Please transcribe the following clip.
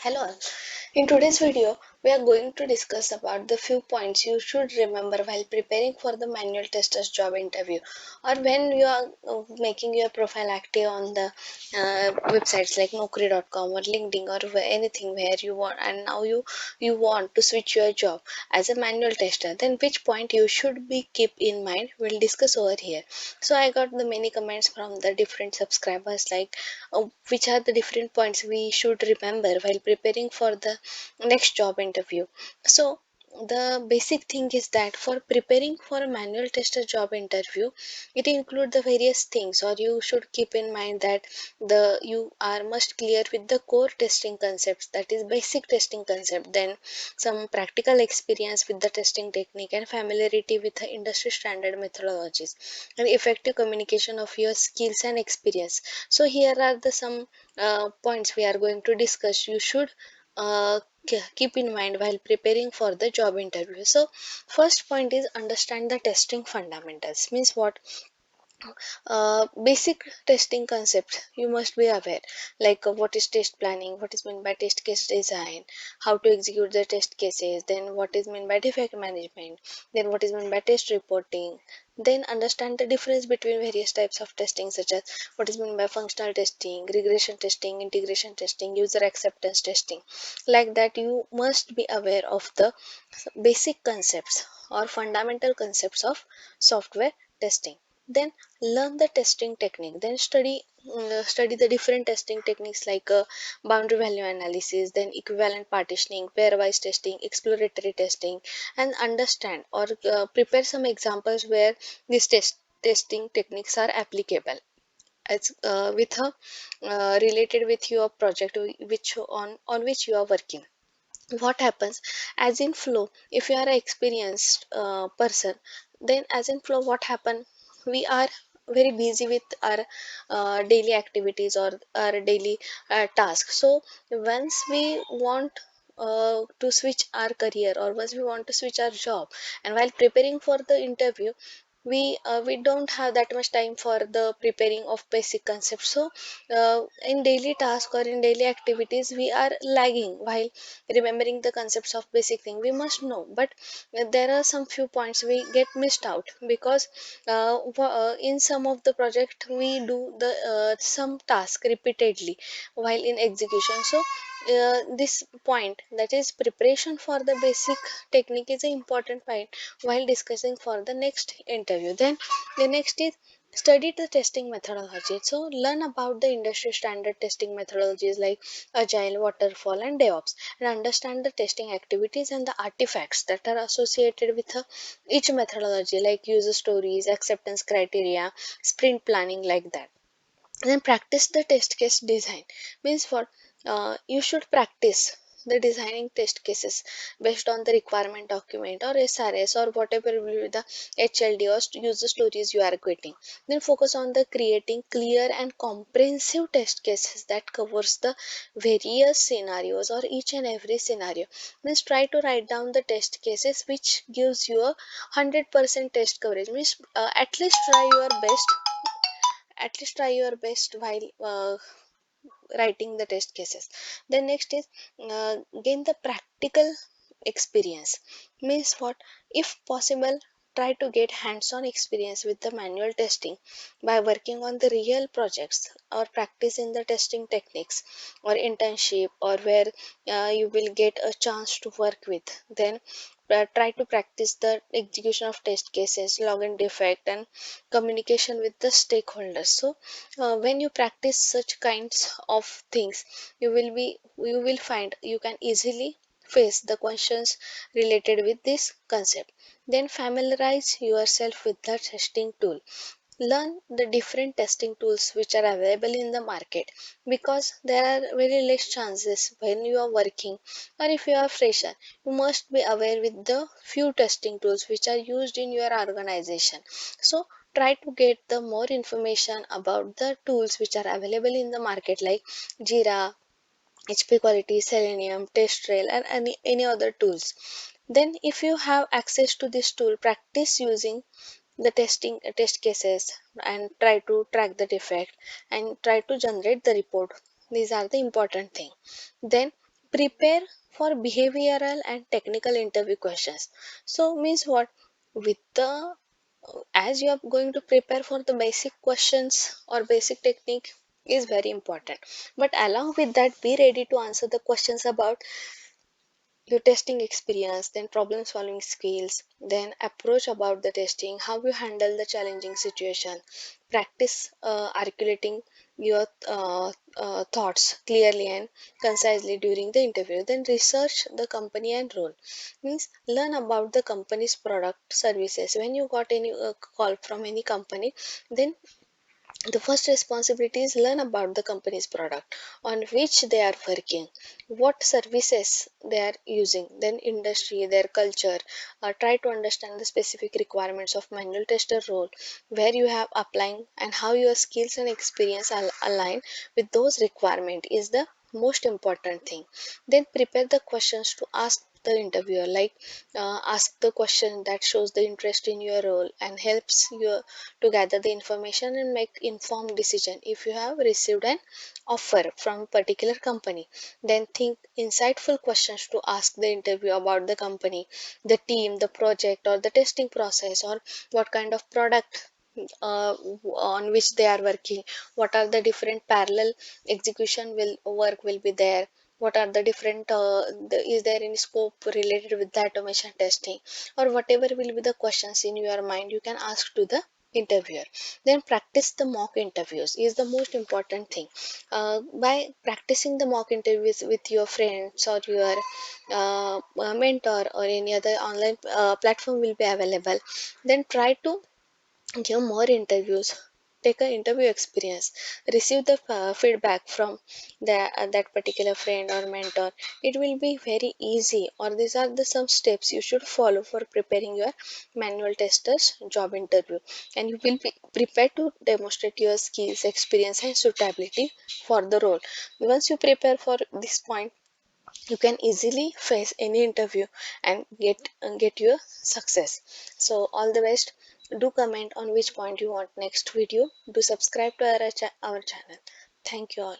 Hello all. In today's video, we are going to discuss about the few points you should remember while preparing for the manual tester's job interview, or when you are making your profile active on the websites like Naukri.com or LinkedIn or anything where you want, and now you want to switch your job as a manual tester. Then which point you should be keep in mind? We'll discuss over here. So I got the many comments from the different subscribers like which are the different points we should remember while preparing for the next job interview. So the basic thing is that for preparing for a manual tester job interview, it includes the various things, or you should keep in mind that the you are must clear with the core testing concepts, that is basic testing concept, then some practical experience with the testing technique and familiarity with the industry standard methodologies, and effective communication of your skills and experience. So here are the some points we are going to discuss you should keep in mind while preparing for the job interview. So first point is understand the testing fundamentals. Means what? Basic testing concepts you must be aware, like what is test planning, what is meant by test case design, how to execute the test cases, then what is meant by defect management, then what is meant by test reporting. Then understand the difference between various types of testing, such as what is meant by functional testing, regression testing, integration testing, user acceptance testing. Like that, you must be aware of the basic concepts or fundamental concepts of software testing. Then learn the testing technique, then study the different testing techniques like boundary value analysis, then equivalent partitioning, pairwise testing, exploratory testing, and understand or prepare some examples where these testing techniques are applicable as with a related with your project which on which you are working. What happens as in flow, if you are an experienced person, then as in flow what happen, we are very busy with our daily activities or our daily tasks. So once we want to switch our career, or once we want to switch our job, and while preparing for the interview, we don't have that much time for the preparing of basic concepts. So in daily task or in daily activities we are lagging while remembering the concepts of basic thing we must know. But there are some few points we get missed out, because in some of the project we do the some task repeatedly while in execution. So this point, that is preparation for the basic technique, is an important point while discussing for the next interview. Then the next is study the testing methodology. So learn about the industry standard testing methodologies like agile, waterfall, and DevOps, and understand the testing activities and the artifacts that are associated with each methodology, like user stories, acceptance criteria, sprint planning, like that. Then practice the test case design. Means what? You should practice the designing test cases based on the requirement document or SRS or whatever will be the HLD or user stories you are getting. Then focus on the creating clear and comprehensive test cases that covers the various scenarios or each and every scenario. Means try to write down the test cases which gives you a 100% test coverage. Means at least try your best while writing the test cases. The next is gain the practical experience. Means what? If possible, try to get hands-on experience with the manual testing by working on the real projects or practice in the testing techniques or internship, or where you will get a chance to work with. Then try to practice the execution of test cases, login defect, and communication with the stakeholders. So when you practice such kinds of things, you will find you can easily face the questions related with this concept. Then familiarize yourself with the testing tool. Learn the different testing tools which are available in the market, because there are very less chances when you are working, or if you are fresher, you must be aware with the few testing tools which are used in your organization. So try to get the more information about the tools which are available in the market, like Jira, HP Quality, Selenium, TestRail, and any other tools. Then if you have access to this tool, practice using the test cases and try to track the defect and try to generate the report. These are the important thing. Then prepare for behavioral and technical interview questions. So means what, with the as you are going to prepare for the basic questions or basic technique is very important, but along with that be ready to answer the questions about your testing experience, then problem solving skills, then approach about the testing, how you handle the challenging situation, practice articulating your thoughts clearly and concisely during the interview, then research the company and role. Means learn about the company's product services. When you got any call from any company, then the first responsibility is learn about the company's product, on which they are working, what services they are using, then industry, their culture. Try to understand the specific requirements of manual tester role, where you have applying and how your skills and experience align with those requirements is the most important thing. Then prepare the questions to ask the interviewer, like ask the question that shows the interest in your role and helps you to gather the information and make informed decision. If you have received an offer from a particular company, then think insightful questions to ask the interview about the company, the team, the project, or the testing process, or what kind of product uh, on which they are working, what are the different parallel execution will work will be there, what are the different is there any scope related with the automation testing, or whatever will be the questions in your mind you can ask to the interviewer. Then practice the mock interviews is the most important thing. By practicing the mock interviews with your friends or your mentor or any other online platform will be available, then try to give more interviews, take an interview experience, receive the feedback from that particular friend or mentor. It will be very easy, or these are the some steps you should follow for preparing your manual testers job interview, and you will be prepared to demonstrate your skills, experience, and suitability for the role. Once you prepare for this point, you can easily face any interview and get your success. So all the best. Do comment on which point you want next video. Do subscribe to our channel. Thank you all.